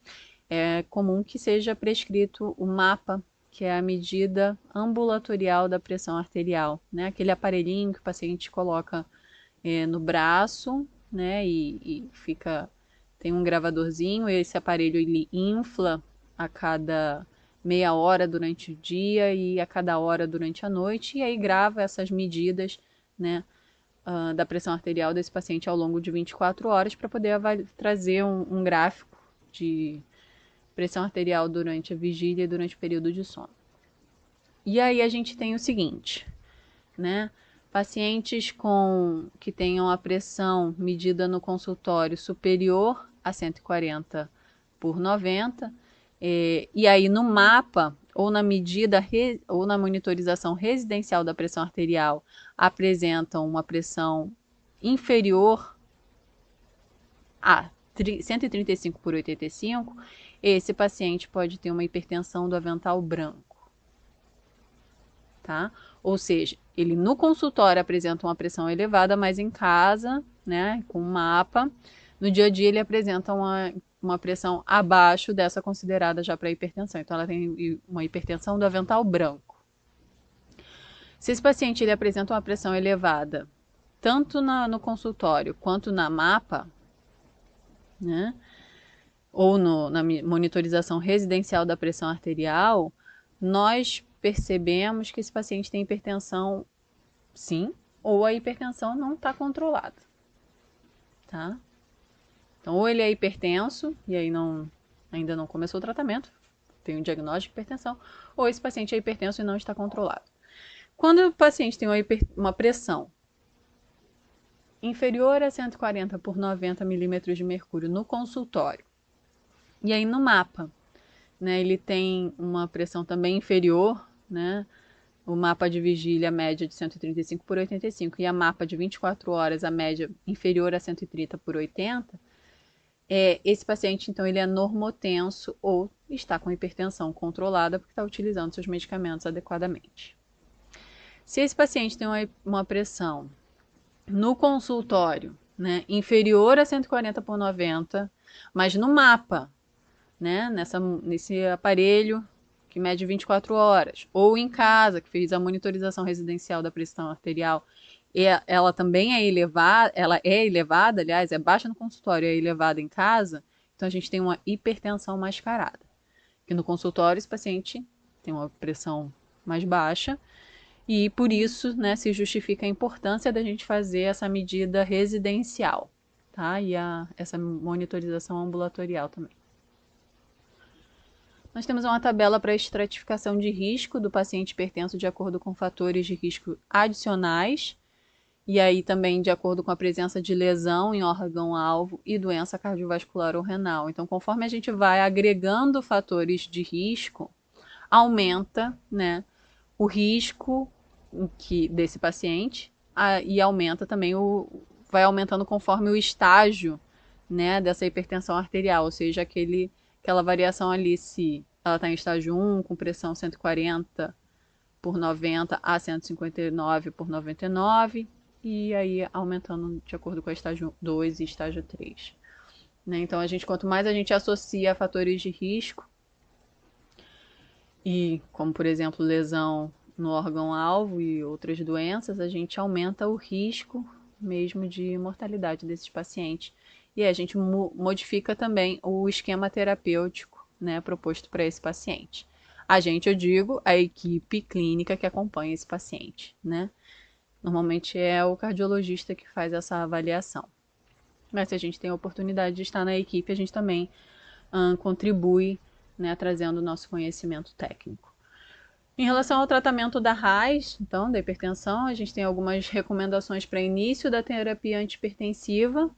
É comum que seja prescrito o MAPA, que é a medida ambulatorial da pressão arterial, né? Aquele aparelhinho que o paciente coloca no braço, né? E tem um gravadorzinho, esse aparelho ele infla a cada meia hora durante o dia e a cada hora durante a noite, e aí grava essas medidas, né, da pressão arterial desse paciente ao longo de 24 horas para poder trazer um gráfico de pressão arterial durante a vigília e durante o período de sono. E aí a gente tem o seguinte, né? Pacientes que tenham a pressão medida no consultório superior a 140 por 90, e aí no mapa ou na medida ou na monitorização residencial da pressão arterial apresentam uma pressão inferior a 135 por 85, esse paciente pode ter uma hipertensão do avental branco, tá? Ou seja, ele no consultório apresenta uma pressão elevada, mas em casa, né, com um mapa, no dia a dia ele apresenta uma pressão abaixo dessa considerada já para hipertensão. Então ela tem uma hipertensão do avental branco. Se esse paciente ele apresenta uma pressão elevada, tanto no consultório quanto na mapa, né, ou na monitorização residencial da pressão arterial, nós percebemos que esse paciente tem hipertensão, sim, ou a hipertensão não está controlada, tá? Então, ou ele é hipertenso, e aí ainda não começou o tratamento, tem um diagnóstico de hipertensão, ou esse paciente é hipertenso e não está controlado. Quando o paciente tem uma pressão inferior a 140 por 90 milímetros de mercúrio no consultório, e aí no mapa, né, ele tem uma pressão também inferior, né, o mapa de vigília, a média de 135 por 85, e a mapa de 24 horas, a média inferior a 130 por 80, esse paciente, então, ele é normotenso ou está com hipertensão controlada porque está utilizando seus medicamentos adequadamente. Se esse paciente tem uma pressão no consultório, né, inferior a 140 por 90, mas no mapa, né, nesse aparelho que mede 24 horas, ou em casa, que fez a monitorização residencial da pressão arterial, ela também é elevada, aliás, é baixa no consultório, é elevada em casa, então a gente tem uma hipertensão mascarada. Que no consultório esse paciente tem uma pressão mais baixa, e por isso, né, se justifica a importância da gente fazer essa medida residencial, tá? E essa monitorização ambulatorial também. Nós temos uma tabela para estratificação de risco do paciente hipertenso de acordo com fatores de risco adicionais. E aí também de acordo com a presença de lesão em órgão-alvo e doença cardiovascular ou renal. Então, conforme a gente vai agregando fatores de risco, aumenta, né, o risco desse paciente e aumenta também vai aumentando conforme o estágio, né, dessa hipertensão arterial, ou seja, aquela variação ali se ela está em estágio 1 com pressão 140 por 90 a 159 por 99 e aí aumentando de acordo com o estágio 2 e estágio 3. Né? Então, quanto mais a gente associa a fatores de risco, e como por exemplo lesão no órgão-alvo e outras doenças, a gente aumenta o risco mesmo de mortalidade desses pacientes. E aí a gente modifica também o esquema terapêutico, né, proposto para esse paciente. A gente, eu digo, a equipe clínica que acompanha esse paciente, né? Normalmente é o cardiologista que faz essa avaliação. Mas se a gente tem a oportunidade de estar na equipe, a gente também contribui, né, trazendo o nosso conhecimento técnico. Em relação ao tratamento da RAS, então, da hipertensão, a gente tem algumas recomendações para início da terapia antihipertensiva,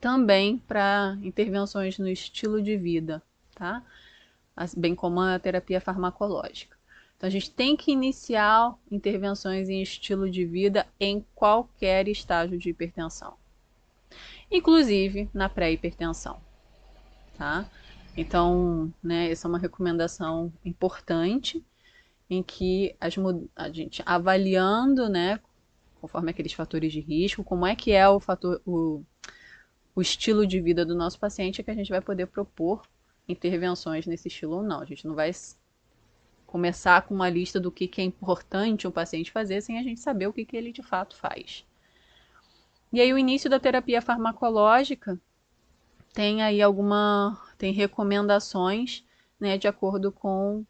também para intervenções no estilo de vida, tá? Bem como a terapia farmacológica. Então, a gente tem que iniciar intervenções em estilo de vida em qualquer estágio de hipertensão, inclusive na pré-hipertensão, tá? Então, né, essa é uma recomendação importante em que a gente avaliando, né, conforme aqueles fatores de risco, como é que é o estilo de vida do nosso paciente, é que a gente vai poder propor intervenções nesse estilo ou não. A gente não vai começar com uma lista do que é importante o paciente fazer sem a gente saber o que ele de fato faz. E aí o início da terapia farmacológica tem aí tem recomendações, né, de acordo com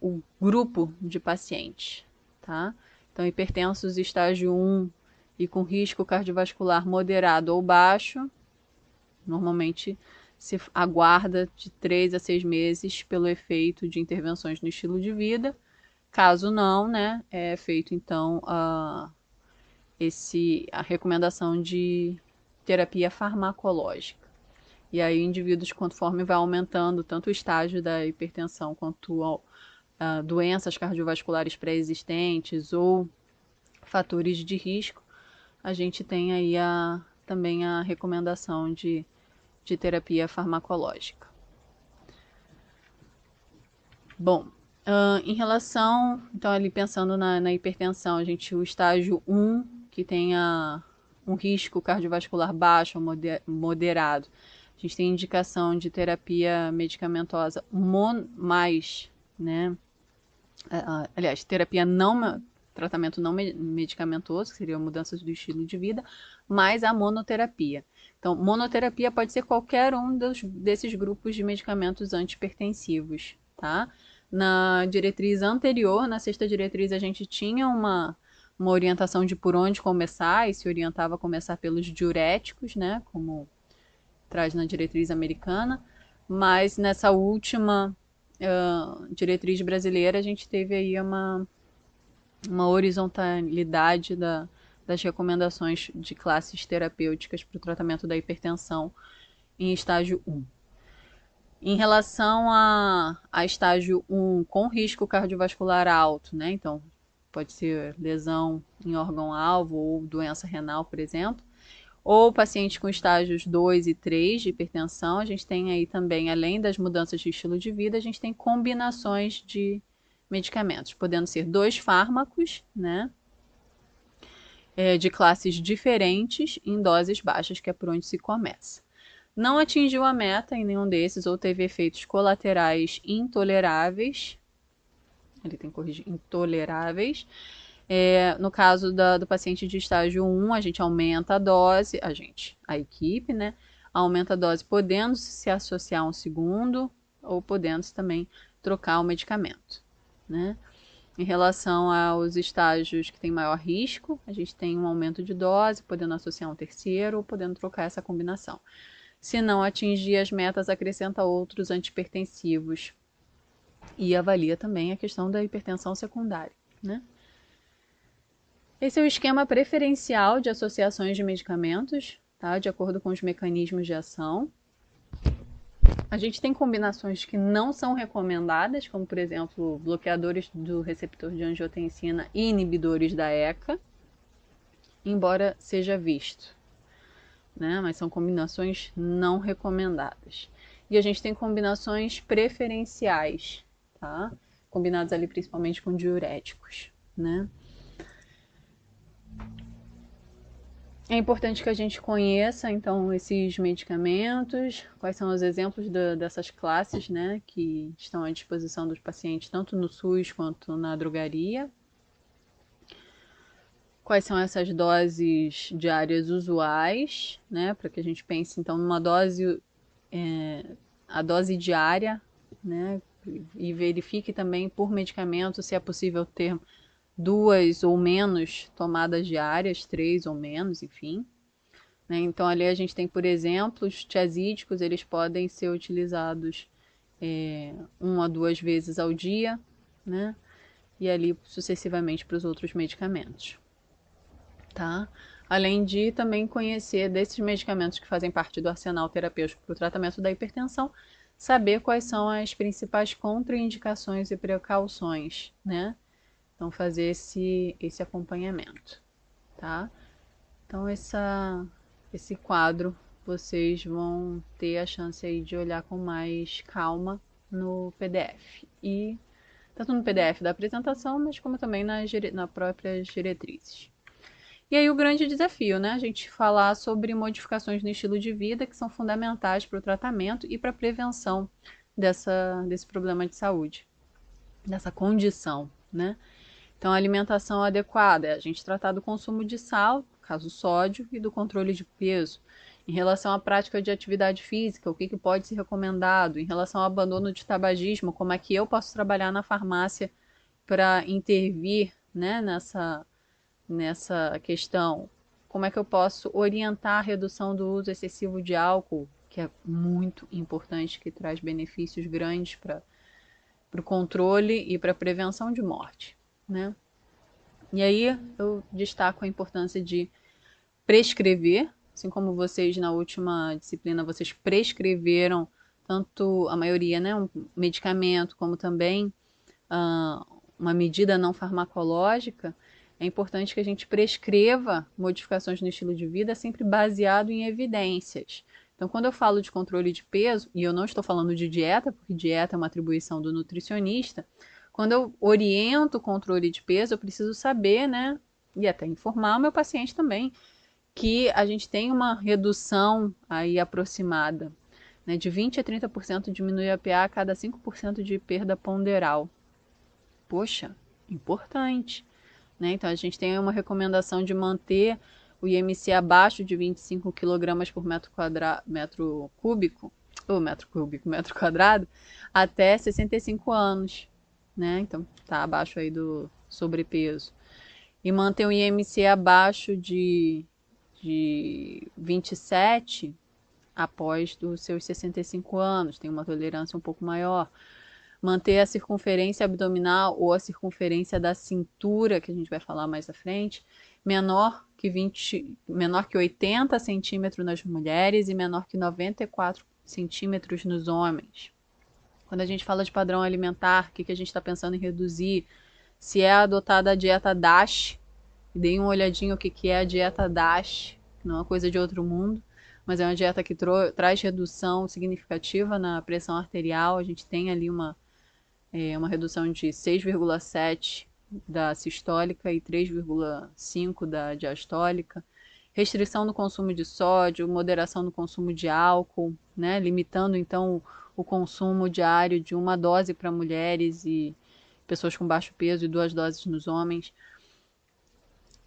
o grupo de pacientes, tá? Então, hipertensos estágio 1 e com risco cardiovascular moderado ou baixo, normalmente se aguarda de 3 a 6 meses pelo efeito de intervenções no estilo de vida. Caso não, né, é feito então a recomendação de terapia farmacológica. E aí, indivíduos, conforme vai aumentando tanto o estágio da hipertensão quanto doenças cardiovasculares pré-existentes ou fatores de risco, a gente tem aí também a recomendação de terapia farmacológica. Bom, em relação, então ali pensando na hipertensão, o estágio 1, que tem um risco cardiovascular baixo ou moderado, a gente tem indicação de terapia medicamentosa mais, né? Aliás, tratamento não medicamentoso, que seria mudanças do estilo de vida, mais a monoterapia. Então, monoterapia pode ser qualquer um desses grupos de medicamentos antihipertensivos, tá? Na diretriz anterior, na sexta diretriz, a gente tinha uma orientação de por onde começar, e se orientava a começar pelos diuréticos, né? Como traz na diretriz americana, mas nessa última diretriz brasileira a gente teve aí uma horizontalidade das recomendações de classes terapêuticas para o tratamento da hipertensão em estágio 1. Em relação a estágio 1 com risco cardiovascular alto, né? Então, pode ser lesão em órgão-alvo ou doença renal, por exemplo, ou pacientes com estágios 2 e 3 de hipertensão, a gente tem aí também, além das mudanças de estilo de vida, a gente tem combinações de medicamentos, podendo ser 2 fármacos, né, de classes diferentes em doses baixas, que é por onde se começa. Não atingiu a meta em nenhum desses ou teve efeitos colaterais intoleráveis, ele tem que corrigir, intoleráveis. No caso do paciente de estágio 1, a gente aumenta a dose, a equipe, né? Aumenta a dose, podendo se associar a um segundo ou podendo também trocar o medicamento, né? Em relação aos estágios que têm maior risco, a gente tem um aumento de dose, podendo associar um terceiro ou podendo trocar essa combinação. Se não atingir as metas, acrescenta outros antihipertensivos e avalia também a questão da hipertensão secundária, né? Esse é o esquema preferencial de associações de medicamentos, tá? De acordo com os mecanismos de ação. A gente tem combinações que não são recomendadas, como por exemplo, bloqueadores do receptor de angiotensina e inibidores da ECA, embora seja visto, né? Mas são combinações não recomendadas. E a gente tem combinações preferenciais, tá? Combinados ali principalmente com diuréticos, né? É importante que a gente conheça, então, esses medicamentos, quais são os exemplos dessas classes, né, que estão à disposição dos pacientes, tanto no SUS quanto na drogaria. Quais são essas doses diárias usuais, né, para que a gente pense, então, numa dose, a dose diária, né, e verifique também por medicamento se é possível ter 2 ou menos tomadas diárias, 3 ou menos, enfim. Né? Então, ali a gente tem, por exemplo, os tiazídicos, eles podem ser utilizados 1 a 2 vezes ao dia, né? E ali sucessivamente para os outros medicamentos, tá? Além de também conhecer desses medicamentos que fazem parte do arsenal terapêutico para o tratamento da hipertensão, saber quais são as principais contraindicações e precauções, né? Então, fazer esse acompanhamento, tá? Então, esse quadro vocês vão ter a chance aí de olhar com mais calma no PDF. E tanto no PDF da apresentação, mas como também nas próprias diretrizes. E aí o grande desafio, né? A gente falar sobre modificações no estilo de vida que são fundamentais para o tratamento e para a prevenção desse problema de saúde, dessa condição, né? Então, a alimentação adequada é a gente tratar do consumo de sal, no caso sódio, e do controle de peso. Em relação à prática de atividade física, o que pode ser recomendado? Em relação ao abandono de tabagismo, como é que eu posso trabalhar na farmácia para intervir, né, nessa questão? Como é que eu posso orientar a redução do uso excessivo de álcool, que é muito importante, que traz benefícios grandes para o controle e para a prevenção de morte, né? E aí eu destaco a importância de prescrever, assim como vocês na última disciplina, vocês prescreveram tanto a maioria, né, um medicamento, como também uma medida não farmacológica. É importante que a gente prescreva modificações no estilo de vida sempre baseado em evidências. Então, quando eu falo de controle de peso, e eu não estou falando de dieta, porque dieta é uma atribuição do nutricionista, quando eu oriento o controle de peso, eu preciso saber, né, e até informar o meu paciente também, que a gente tem uma redução aí aproximada, né, de 20 a 30% diminui a PA a cada 5% de perda ponderal. Poxa, importante, né? Então a gente tem uma recomendação de manter o IMC abaixo de 25 kg por metro quadrado, até 65 anos, né? Então tá abaixo aí do sobrepeso. E manter o IMC abaixo de 27 após os seus 65 anos, tem uma tolerância um pouco maior. Manter a circunferência abdominal ou a circunferência da cintura, que a gente vai falar mais à frente, menor que 80 centímetros nas mulheres e menor que 94 centímetros nos homens. Quando a gente fala de padrão alimentar, o que a gente está pensando em reduzir? Se é adotada a dieta DASH, deem uma olhadinha o que é a dieta DASH, não é uma coisa de outro mundo, mas é uma dieta que traz redução significativa na pressão arterial. A gente tem ali uma redução de 6,7 da sistólica e 3,5 da diastólica. Restrição no consumo de sódio, moderação no consumo de álcool, né? Limitando então o consumo diário de 1 dose para mulheres e pessoas com baixo peso e 2 doses nos homens.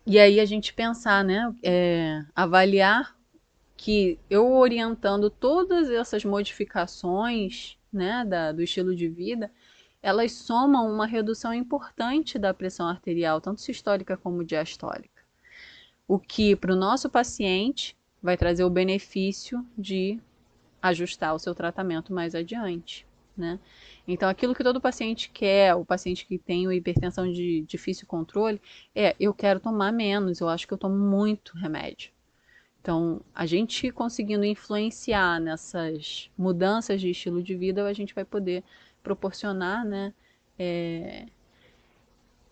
E aí a gente pensar, né? Avaliar que eu orientando todas essas modificações, né, do estilo de vida, elas somam uma redução importante da pressão arterial, tanto sistólica como diastólica. O que para o nosso paciente vai trazer o benefício de ajustar o seu tratamento mais adiante, né? Então, aquilo que todo paciente quer, o paciente que tem hipertensão de difícil controle, eu quero tomar menos, eu acho que eu tomo muito remédio. Então, a gente conseguindo influenciar nessas mudanças de estilo de vida, a gente vai poder proporcionar, né,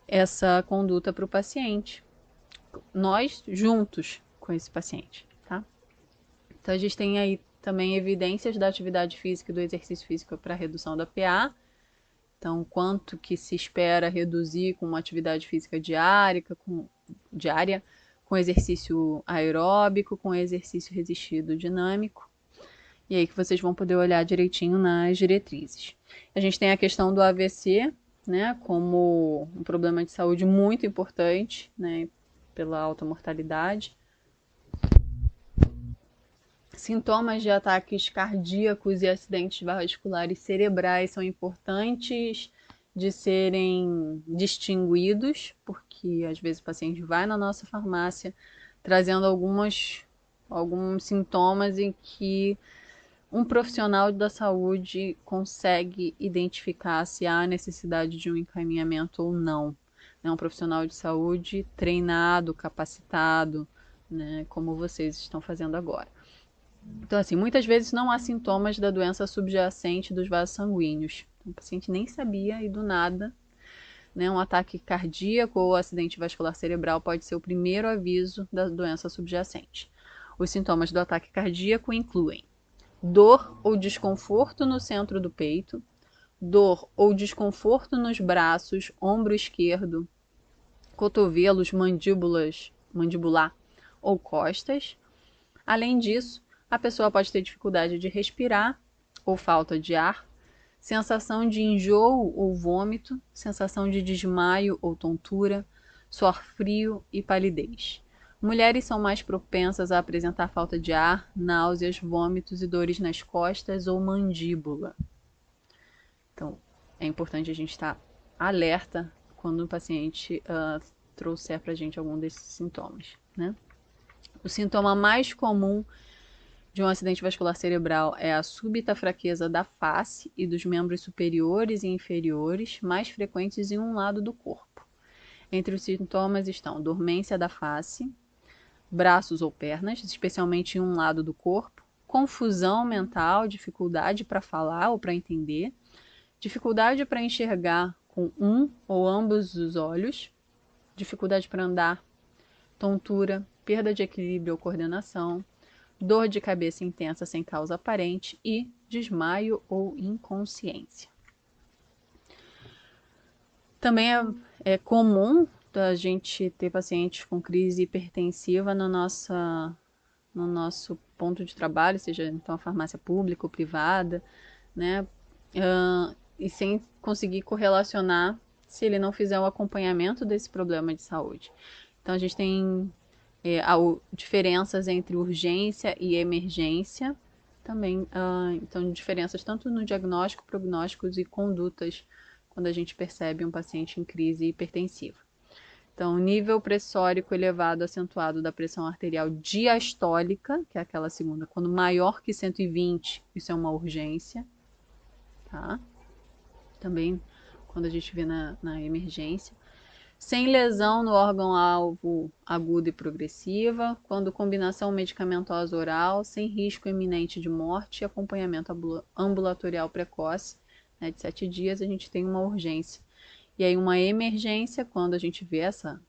essa conduta para o paciente. Nós juntos com esse paciente, tá? Então, a gente tem aí também evidências da atividade física e do exercício físico para redução da PA. Então, quanto que se espera reduzir com uma atividade física diária, com exercício aeróbico, com exercício resistido dinâmico. E aí que vocês vão poder olhar direitinho nas diretrizes. A gente tem a questão do AVC, né, como um problema de saúde muito importante, né, pela alta mortalidade. Sintomas de ataques cardíacos e acidentes vasculares cerebrais são importantes de serem distinguidos, porque às vezes o paciente vai na nossa farmácia trazendo alguns sintomas em que um profissional da saúde consegue identificar se há necessidade de um encaminhamento ou não. É um profissional de saúde treinado, capacitado, né, como vocês estão fazendo agora. Então, assim, muitas vezes não há sintomas da doença subjacente dos vasos sanguíneos. O paciente nem sabia e do nada, né, um ataque cardíaco ou acidente vascular cerebral pode ser o primeiro aviso da doença subjacente. Os sintomas do ataque cardíaco incluem dor ou desconforto no centro do peito, dor ou desconforto nos braços, ombro esquerdo, cotovelos, mandibular ou costas. Além disso, a pessoa pode ter dificuldade de respirar ou falta de ar, sensação de enjoo ou vômito, sensação de desmaio ou tontura, suor frio e palidez. Mulheres são mais propensas a apresentar falta de ar, náuseas, vômitos e dores nas costas ou mandíbula. Então, é importante a gente estar alerta quando o paciente trouxer para a gente algum desses sintomas, né? O sintoma mais comum de um acidente vascular cerebral é a súbita fraqueza da face e dos membros superiores e inferiores, mais frequentes em um lado do corpo. Entre os sintomas estão dormência da face, braços ou pernas, especialmente em um lado do corpo, confusão mental, dificuldade para falar ou para entender, dificuldade para enxergar com um ou ambos os olhos, dificuldade para andar, tontura, perda de equilíbrio ou coordenação, dor de cabeça intensa sem causa aparente e desmaio ou inconsciência. Também é comum a gente ter pacientes com crise hipertensiva no nosso ponto de trabalho, seja então a farmácia pública ou privada, né? E sem conseguir correlacionar se ele não fizer o acompanhamento desse problema de saúde. Então a gente tem diferenças entre urgência e emergência, também, então diferenças tanto no diagnóstico, prognósticos e condutas quando a gente percebe um paciente em crise hipertensiva. Então, nível pressórico elevado acentuado da pressão arterial diastólica, que é aquela segunda, quando maior que 120, isso é uma urgência, tá? Também quando a gente vê na emergência. Sem lesão no órgão-alvo aguda e progressiva, quando combinação medicamentosa oral, sem risco iminente de morte e acompanhamento ambulatorial precoce, né, de 7 dias, a gente tem uma urgência. E aí uma emergência, quando a gente vê essa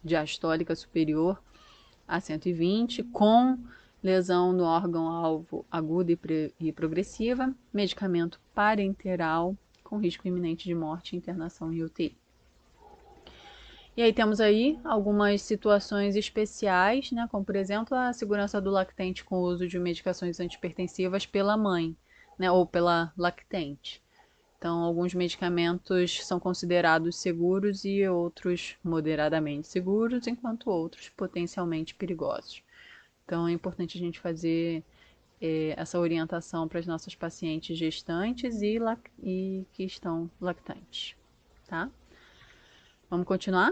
diastólica superior a 120, com lesão no órgão-alvo aguda e progressiva, medicamento parenteral, com risco iminente de morte e internação em UTI. E aí temos aí algumas situações especiais, né, como por exemplo a segurança do lactente com o uso de medicações antipertensivas pela mãe, né, ou pela lactente. Então, alguns medicamentos são considerados seguros e outros moderadamente seguros, enquanto outros potencialmente perigosos. Então, é importante a gente fazer essa orientação para as nossas pacientes gestantes e que estão lactantes, tá? Vamos continuar?